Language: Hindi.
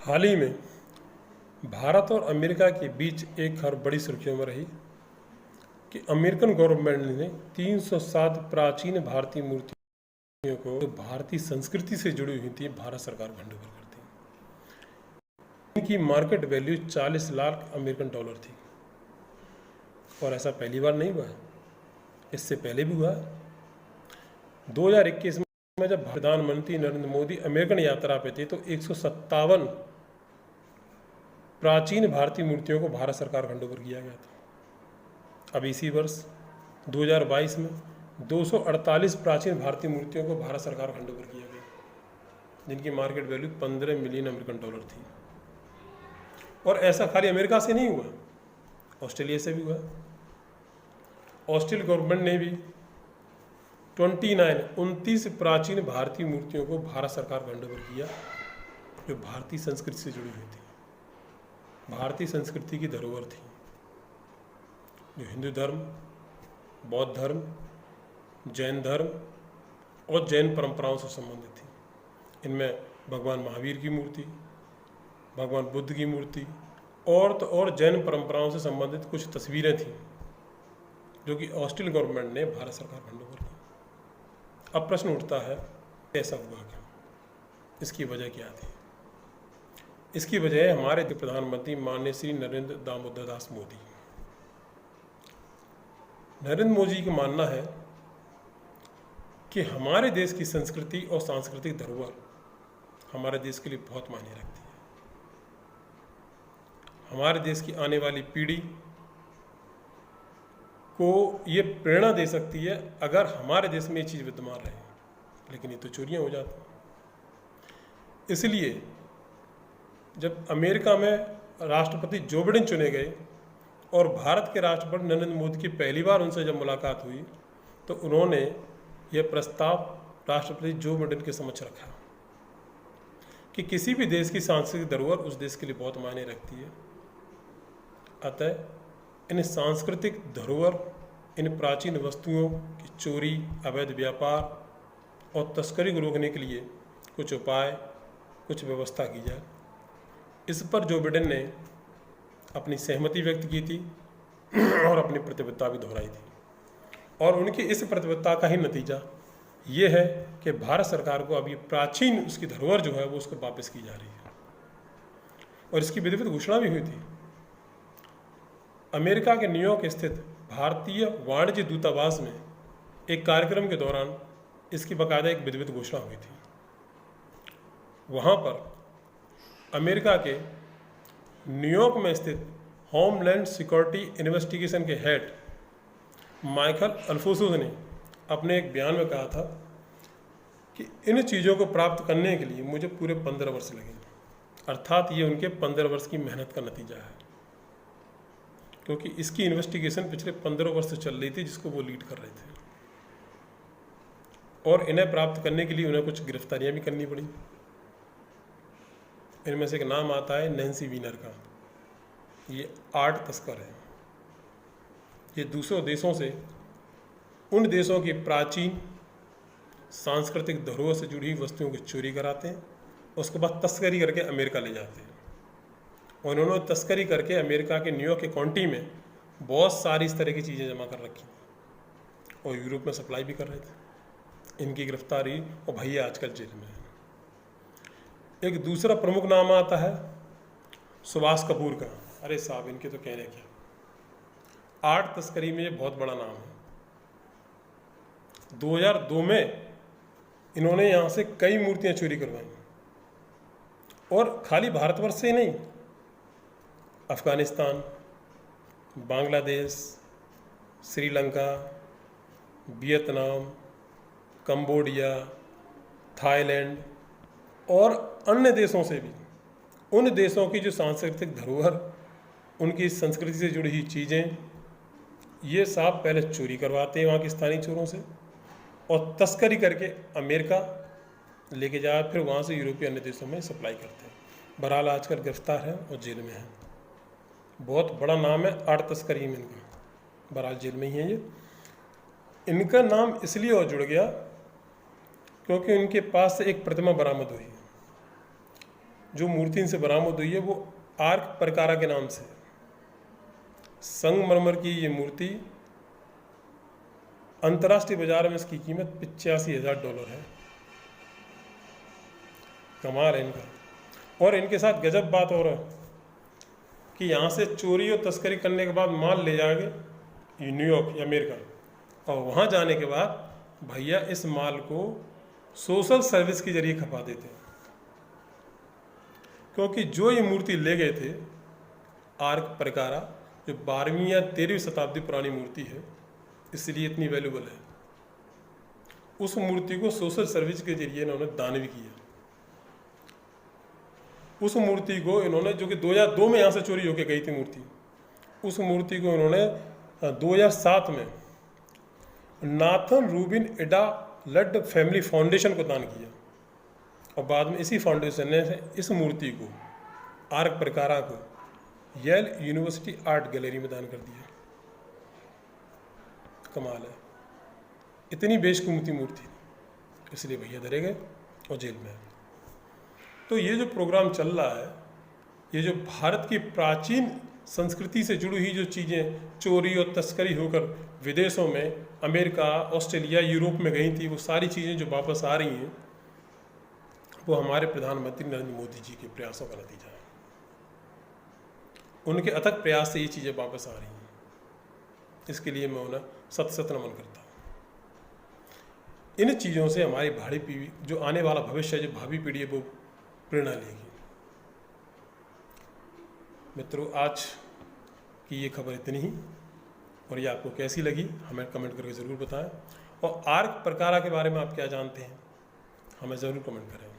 हाल ही में भारत और अमेरिका के बीच एक खबर बड़ी सुर्खियों में रही कि अमेरिकन गवर्नमेंट ने 307 प्राचीन भारतीय मूर्तियों को जो भारतीय संस्कृति से जुड़ी हुई थी भारत सरकार को हैंडओवर कर दी। इनकी market value 40 lakh American dollar थी और ऐसा पहली बार नहीं हुआ है, इससे पहले भी हुआ है। 2021 में जब प्रधानमंत्री नरेंद्र मोदी अमेरिकन यात्रा पे थे तो 157 प्राचीन भारतीय मूर्तियों को भारत सरकार को हैंडओवर किया गया था। अब इसी वर्ष 2022 में 248 प्राचीन भारतीय मूर्तियों को भारत सरकार को हैंडओवर किया गया, जिनकी market value 15 million American dollar थी। और ऐसा खाली अमेरिका से नहीं हुआ, ऑस्ट्रेलिया से भी हुआ। ऑस्ट्रेलिया गवर्नमेंट ने भी 29 प्राचीन भारतीय मूर्तियों को भारत सरकार को हैंडओवर किया, जो भारतीय संस्कृति से जुड़ी हुई थी, भारतीय संस्कृति की धरोहर थी, जो हिंदू धर्म, बौद्ध धर्म, जैन धर्म और जैन परंपराओं से संबंधित थी। इनमें भगवान महावीर की मूर्ति, भगवान बुद्ध की मूर्ति और जैन परंपराओं से संबंधित कुछ तस्वीरें थीं, जो कि ऑस्ट्रेलिया गवर्नमेंट ने भारत सरकार को हैंडओवर की। अब प्रश्न उठता है, ऐसा हुआ क्यों? इसकी वजह क्या थी? इसकी वजह है हमारे प्रधानमंत्री माननीय श्री नरेंद्र दामोदर दास मोदी। नरेंद्र मोदी का मानना है कि हमारे देश की संस्कृति और सांस्कृतिक धरोहर हमारे देश के लिए बहुत मायने रखती है। हमारे देश की आने वाली पीढ़ी को ये प्रेरणा दे सकती है अगर हमारे देश में ये चीज़ विद्यमान रहे, लेकिन ये तो चोरियां हो जाती। इसलिए जब अमेरिका में राष्ट्रपति जो बाइडेन चुने गए और भारत के राष्ट्रपति नरेंद्र मोदी की पहली बार उनसे जब मुलाकात हुई तो उन्होंने यह प्रस्ताव राष्ट्रपति जो बाइडेन के समक्ष रखा कि किसी भी देश की सांस्कृतिक धरोहर उस देश के लिए बहुत मायने रखती है। अतः इन सांस्कृतिक धरोहर, इन प्राचीन वस्तुओं की चोरी, अवैध व्यापार और तस्करी को रोकने के लिए कुछ उपाय, कुछ व्यवस्था की जाए। इस पर जो बाइडेन ने अपनी सहमति व्यक्त की थी और अपनी प्रतिबद्धता भी दोहराई थी। और उनकी इस प्रतिबद्धता का ही नतीजा ये है कि भारत सरकार को अभी प्राचीन उसकी धरोहर जो है वो उसको वापस की जा रही है और इसकी विधिवत घोषणा भी हुई थी। अमेरिका के न्यूयॉर्क स्थित भारतीय वाणिज्य दूतावास में एक कार्यक्रम के दौरान इसकी बाकायदा एक विधिवत घोषणा हुई थी। वहाँ पर अमेरिका के न्यूयॉर्क में स्थित होमलैंड सिक्योरिटी इन्वेस्टिगेशन के हेड माइकल अल्फोंसो ने अपने एक बयान में कहा था कि इन चीज़ों को प्राप्त करने के लिए मुझे पूरे 15 वर्ष लगे। अर्थात ये उनके 15 वर्ष की मेहनत का नतीजा है, क्योंकि इसकी इन्वेस्टिगेशन पिछले 15 वर्ष से चल रही थी, जिसको वो लीड कर रहे थे। और इन्हें प्राप्त करने के लिए उन्हें कुछ गिरफ्तारियां भी करनी पड़ी। इनमें से एक नाम आता है नैन्सी वीनर का। ये आर्ट तस्कर है। ये दूसरों देशों से उन देशों की प्राचीन सांस्कृतिक धरोहर से जुड़ी वस्तुओं की चोरी कराते हैं, उसके बाद तस्करी करके अमेरिका ले जाते हैं। और उन्होंने तस्करी करके अमेरिका के न्यूयॉर्क के काउंटी में बहुत सारी इस तरह की चीज़ें जमा कर रखी और यूरोप में सप्लाई भी कर रहे थे। इनकी गिरफ्तारी और भैया आजकल जेल में है। एक दूसरा प्रमुख नाम आता है सुभाष कपूर का। अरे साहब, इनके तो कहने क्या, आर्ट तस्करी में ये बहुत बड़ा नाम है। 2002 में इन्होंने यहाँ से कई मूर्तियाँ चोरी करवाई, और खाली भारतवर्ष से ही नहीं, Afghanistan, Bangladesh, Sri Lanka, Vietnam, Cambodia, Thailand और अन्य देशों से भी। उन देशों की जो सांस्कृतिक धरोहर, उनकी संस्कृति से जुड़ी हुई चीज़ें, ये साहब पहले चोरी करवाते हैं वहाँ के स्थानीय चोरों से और तस्करी करके अमेरिका लेके जाए, फिर वहाँ से यूरोपीय अन्य देशों में सप्लाई करते हैं। बहरहाल आजकल गिरफ्तार है और जेल में है। बहुत बड़ा नाम है आर्ट तस्करी में इनका। बहरहाल जेल में ही है ये। इनका नाम इसलिए और जुड़ गया क्योंकि उनके पास से एक प्रतिमा बरामद हुई। जो मूर्ति इनसे बरामद हुई है वो आर्क परकारा के नाम से। संगमरमर की ये मूर्ति अंतर्राष्ट्रीय बाजार में इसकी कीमत $85,000 है। कमाल है इनका। और इनके साथ गजब बात और है कि यहाँ से चोरी और तस्करी करने के बाद माल ले जाएंगे न्यूयॉर्क या अमेरिका, और वहाँ जाने के बाद भैया इस माल को सोशल सर्विस के जरिए खपा देते हैं। क्योंकि जो ये मूर्ति ले गए थे आर्क परकारा, जो 12वीं या 13वीं शताब्दी पुरानी मूर्ति है, इसलिए इतनी वैल्यूबल है, उस मूर्ति को सोशल सर्विस के जरिए इन्होंने दान भी किया। उस मूर्ति को इन्होंने, जो कि 2002 में यहाँ से चोरी होकर गई थी मूर्ति, उस मूर्ति को इन्होंने 2007 में नाथन रूबिन एडा लड फैमिली फाउंडेशन को दान किया, और बाद में इसी फाउंडेशन ने इस मूर्ति को, आर्क परकारा को, येल यूनिवर्सिटी आर्ट गैलरी में दान कर दिया। कमाल है, इतनी बेशकीमती मूर्ति, इसलिए भैया धरे गए और जेल में। तो ये जो प्रोग्राम चल रहा है, ये जो भारत की प्राचीन संस्कृति से जुड़ी हुई जो चीज़ें चोरी और तस्करी होकर विदेशों में, अमेरिका, ऑस्ट्रेलिया, यूरोप में गई थी, वो सारी चीज़ें जो वापस आ रही हैं, वो हमारे प्रधानमंत्री नरेंद्र मोदी जी के प्रयासों का नतीजा है। उनके अथक प्रयास से ये चीज़ें वापस आ रही हैं। इसके लिए मैं उन्हें सत सत नमन करता हूँ। इन चीज़ों से हमारी भावी पीढ़ी, जो आने वाला भविष्य है, जो भावी पीढ़ी है, वो प्रेरणा लेगी। मित्रों, आज की ये खबर इतनी ही, और ये आपको कैसी लगी हमें कमेंट करके ज़रूर बताएं। और आर्क परकारा के बारे में आप क्या जानते हैं, हमें ज़रूर कमेंट करें।